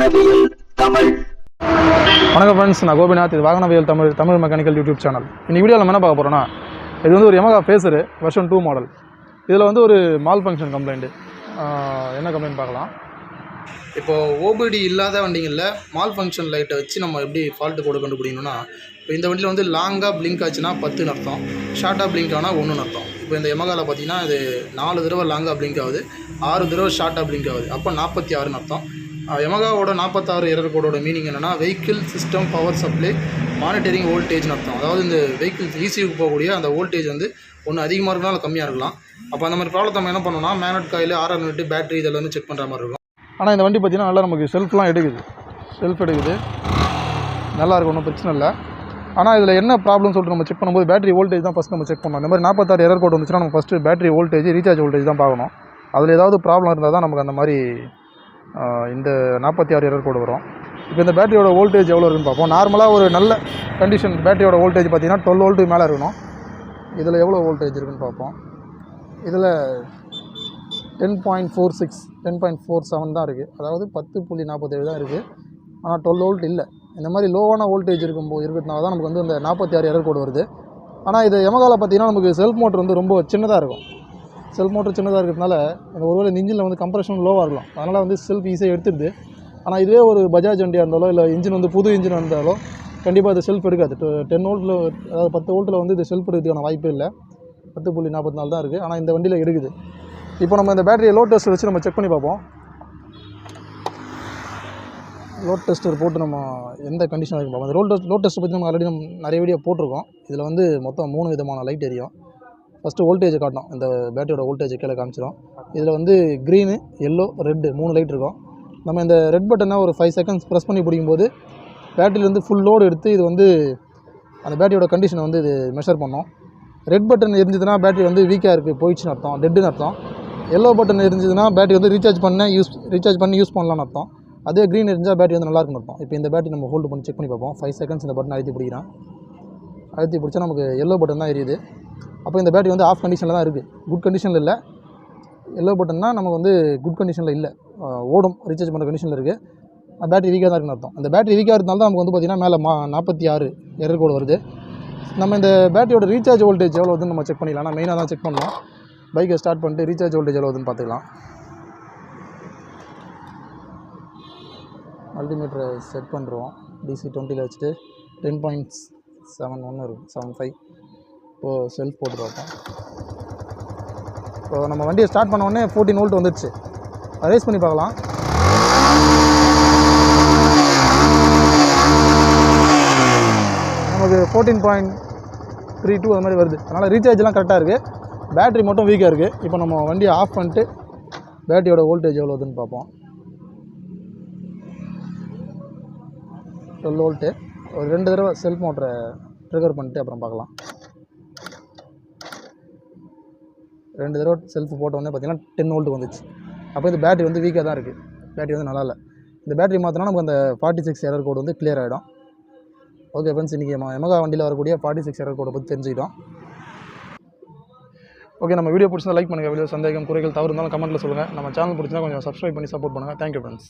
வாகனவியல் தமிழ். வணக்கம் ஃப்ரெண்ட்ஸ், நான் கோபிநாத். இது வாகனவியல் தமிழ் மெக்கானிக்கல் யூடியூப் சேனல். இன்னைக்கு வீடியோவில் நம்ம என்ன பார்க்க போகிறோன்னா, இது வந்து ஒரு Yamaha Fazer வெர்ஷன் 2 மாடல். இதில் வந்து ஒரு மால் ஃபங்க்ஷன் கம்ப்ளைண்ட்டு. என்ன கம்ப்ளைண்ட் பார்க்கலாம். இப்போது ஓபிடி இல்லாத வண்டிகளில் மால் ஃபங்க்ஷன் லைட்டை வச்சு நம்ம எப்படி ஃபால்ட்டு கோடு கண்டுபிடிக்கணும்னா, இப்போ இந்த வண்டியில் வந்து லாங்காக பிளிங்க் ஆச்சுன்னா 10ன்னு அர்த்தம், ஷார்ட்டாக பிளிங்க் ஆனால் 1ன்னு அர்த்தம். இப்போ இந்த Yamahaவில் பார்த்தீங்கன்னா இது 4 தடவை லாங்காக பிளிங்க் ஆகுது, 6 தடவை ஷார்ட்டாக பிளிங்க் ஆகுது. அப்போ 46ன்னு அர்த்தம். Yamahaவோட 46 எரர் கோடோட மீனிங் என்னென்னா, vehicle system power supply monitoring வோல்டேஜ்னு அர்த்தம். அதாவது இந்த வெஹிக்கிள் ஈசியூக்கு போகக்கூடிய அந்த வோல்டேஜ் வந்து ஒன்று அதிகமாக இருக்கலாம், இல்லை கம்மியாக இருக்கலாம். அப்போ அந்த மாதிரி ப்ராப்ளத்தை நம்ம என்ன பண்ணோம்னா, magnet coil, RR unit, battery இதெல்லாம் வந்து செக் பண்ணுற மாதிரி இருக்கும். ஆனால் இந்த வண்டி பார்த்திங்கன்னா நல்லா நமக்கு செல்ஃப்லாம் எடுக்குது, நல்லாயிருக்கும், ஒன்றும் பிரச்சனை இல்லை. ஆனால் இதில் என்ன ப்ராப்ளம்னு சொல்லிட்டு நம்ம செக் பண்ணும்போது பேட்டரி வோல்டேஜ் தான் ஃபஸ்ட் நம்ம செக் பண்ணணும். இந்த மாதிரி 46 எரர் கோட் வந்துச்சுன்னா நம்ம first battery voltage, recharge voltage தான் பார்க்கணும். அதில் ஏதாவது ப்ராப்ளம் இருந்தால் தான் நமக்கு அந்த மாதிரி இந்த 46 எரர் கோடு வரும். இப்போ இந்த பேட்டரியோட வோல்டேஜ் எவ்வளோ இருக்குன்னு பார்ப்போம். நார்மலாக ஒரு நல்ல கண்டிஷன் பேட்டரியோட வோல்டேஜ் பார்த்திங்கன்னா 12 வோல்ட்டுக்கு மேலே இருக்கணும். இதில் எவ்வளோ வோல்டேஜ் இருக்குன்னு பார்ப்போம். இதில் 10.46 10.47 தான் இருக்குது, அதாவது 10.47 தான் இருக்குது. ஆனால் 12 வோல்ட் இல்லை. இந்த மாதிரி லோவான வோல்டேஜ் இருக்கிறதுனால தான் நமக்கு வந்து இந்த 46 எரர் கோடு வருது. ஆனால் இது Yamahaவில் பார்த்திங்கன்னா நமக்கு செல்ஃப் மோட்டர் வந்து ரொம்ப சின்னதாக இருக்கும். செல்ஃப் மோட்டர் சின்னதாக இருக்கிறதுனால ஒருவேளை இந்த இன்ஜினில் வந்து கம்ப்ரெஷன் லோவாக இருக்கலாம், அதனால் வந்து செல்ஃப் ஈஸியாக எடுத்துடுது. ஆனால் இதுவே ஒரு பஜாஜ் வண்டியாக இருந்தாலோ, இல்லை இன்ஜின் வந்து புது இன்ஜின் இருந்தாலோ கண்டிப்பாக இது செல்ஃப் எடுக்காது. 10 வோல்ட்டில், அதாவது 10 வோல்ட்டில் வந்து இது செல்ஃப் எடுக்கிறதுக்கான வாய்ப்பே இல்லை. 10.44 தான் இருக்குது. ஆனால் இந்த வண்டியில் எடுக்குது. இப்போ நம்ம இந்த பேட்டரியை லோட் டெஸ்டர் வச்சு நம்ம செக் பண்ணி பார்ப்போம். லோட் டெஸ்டர் போட்டு நம்ம எந்த கண்டிஷன் வரைக்கும் பார்ப்போம். அந்த லோட் டெஸ்ட்டை பற்றி நம்ம ஆல்ரெடி நிறைய வீடியோ போட்டிருக்கோம். இதில் வந்து மொத்தம் 3 விதமான லைட் எரியும். ஃபஸ்ட்டு வோல்டேஜ் காட்டும், இந்த பேட்டரியோட வோல்டேஜ் கீழே காமிச்சிடும். இதில் வந்து க்ரீனு, எல்லோ, ரெட்டு 3 லைட் இருக்கும். நம்ம இந்த ரெட் பட்டனை ஒரு 5 செகண்ட்ஸ் ப்ரெஸ் பண்ணி பிடிக்கும்போது பேட்டரியிலேருந்து ஃபுல் லோடு எடுத்து இது வந்து அந்த பேட்டரியோட கண்டிஷனை வந்து இது மெஷர் பண்ணோம். ரெட் பட்டன் எரிஞ்சதுன்னா பேட்டரி வந்து வீக்காக இருக்குது, போயிடுச்சுன்னு அர்த்தம், டெட்டுன்னு அர்த்தம். எல்லோ பட்டன் எரிஞ்சதுன்னா பேட்டரி வந்து ரீசார்ஜ் பண்ணி யூஸ் பண்ணலான்னு அர்த்தம். அதே க்ரீன் எரிஞ்சால் பேட்டரி வந்து நல்லா இருக்குன்னு அர்த்தம். இப்போ இந்த பேட்டரி நம்ம ஹோல்டு பண்ணி செக் பண்ணி பார்ப்போம். 5 செகண்ட்ஸ் இந்த பட்டன் அழுத்தி பிடிச்சா நமக்கு எல்லோ பட்டன் தான் எரியுது. அப்போ இந்த பேட்டரி வந்து ஆஃப் கண்டிஷனில் தான் இருக்குது, குட் கண்டிஷனில் இல்லை. எல்லோ பட்டன்னா நமக்கு வந்து குட் கண்டிஷனில் இல்லை, ஓடும், ரீசார்ஜ் பண்ணுற கண்டிஷனில் இருக்குது. பேட்டரி வீக்காக தான் இருக்குன்னு அர்த்தம். அந்த பேட்டரி வீக்காக இருந்தாலும் தான் நமக்கு வந்து பார்த்திங்கன்னா மேலே 46 எரர் கோடு வருது. நம்ம இந்த பேட்டரியோட ரீசார்ஜ் வோல்டேஜ் எவ்வளோ வருதுன்னு நம்ம செக் பண்ணிக்கலாம். நான் மெயினாக தான் செக் பண்ணலாம். பைக்கை ஸ்டார்ட் பண்ணிட்டு ரீசார்ஜ் வோல்டேஜ் எவ்வளோ வருதுன்னு பார்த்துக்கலாம். மல்டிமீட்டரை செட் பண்ணுறோம். DC 20ல் வச்சுட்டு 10.71 இருக்குது, 75. இப்போது செல்ஃப் போட்டு பார்ப்போம். இப்போ நம்ம வண்டியை ஸ்டார்ட் பண்ண உடனே 14 வோல்ட் வந்துடுச்சு. ரேஸ் பண்ணி பார்க்கலாம். நமக்கு 14.32 அது மாதிரி வருது. அதனால் ரீசார்ஜ்லாம் கரெக்டாக இருக்குது, பேட்டரி மட்டும் வீக்காக இருக்குது. இப்போ நம்ம வண்டியை ஆஃப் பண்ணிட்டு பேட்டரியோட வோல்டேஜ் எவ்வளோ வருதுன்னு பார்ப்போம். 12 வோல்ட்டு. ஒரு 2 தடவை செல்ஃப் மோட்டரை ட்ரிகர் பண்ணிட்டு அப்புறம் பார்க்கலாம். 2 தடவை செல்ஃப் போட்டோடனே பார்த்திங்கன்னா 10 வோல்ட்டு வந்துச்சு. அப்போ இந்த பேட்டரி வந்து வீக்காக தான் இருக்குது, பேட்டரி வந்து நல்லா இல்லை. இந்த பேட்டரி மாற்றினா நமக்கு அந்த 46 எரர் கோடு வந்து கிளியர் ஆகிடும். ஓகே ஃப்ரெண்ட்ஸ், இன்றைக்கி Yamaha வண்டியில் வரக்கூடிய 46 எரர் கோடை பற்றி தெரிஞ்சுக்கிட்டோம். ஓகே, நம்ம வீடியோ பிடிச்சிருந்தா லைக் பண்ணுங்கள். வீடியோ சந்தேகம், குறைகள், தவறு இருந்தாலும் கமெண்ட்டில் சொல்லுங்கள். நம்ம சேனல் பிடிச்சிருந்தா கொஞ்சம் சப்ஸ்கிரைப் பண்ணி சப்போர்ட் பண்ணுங்கள். Thank you friends.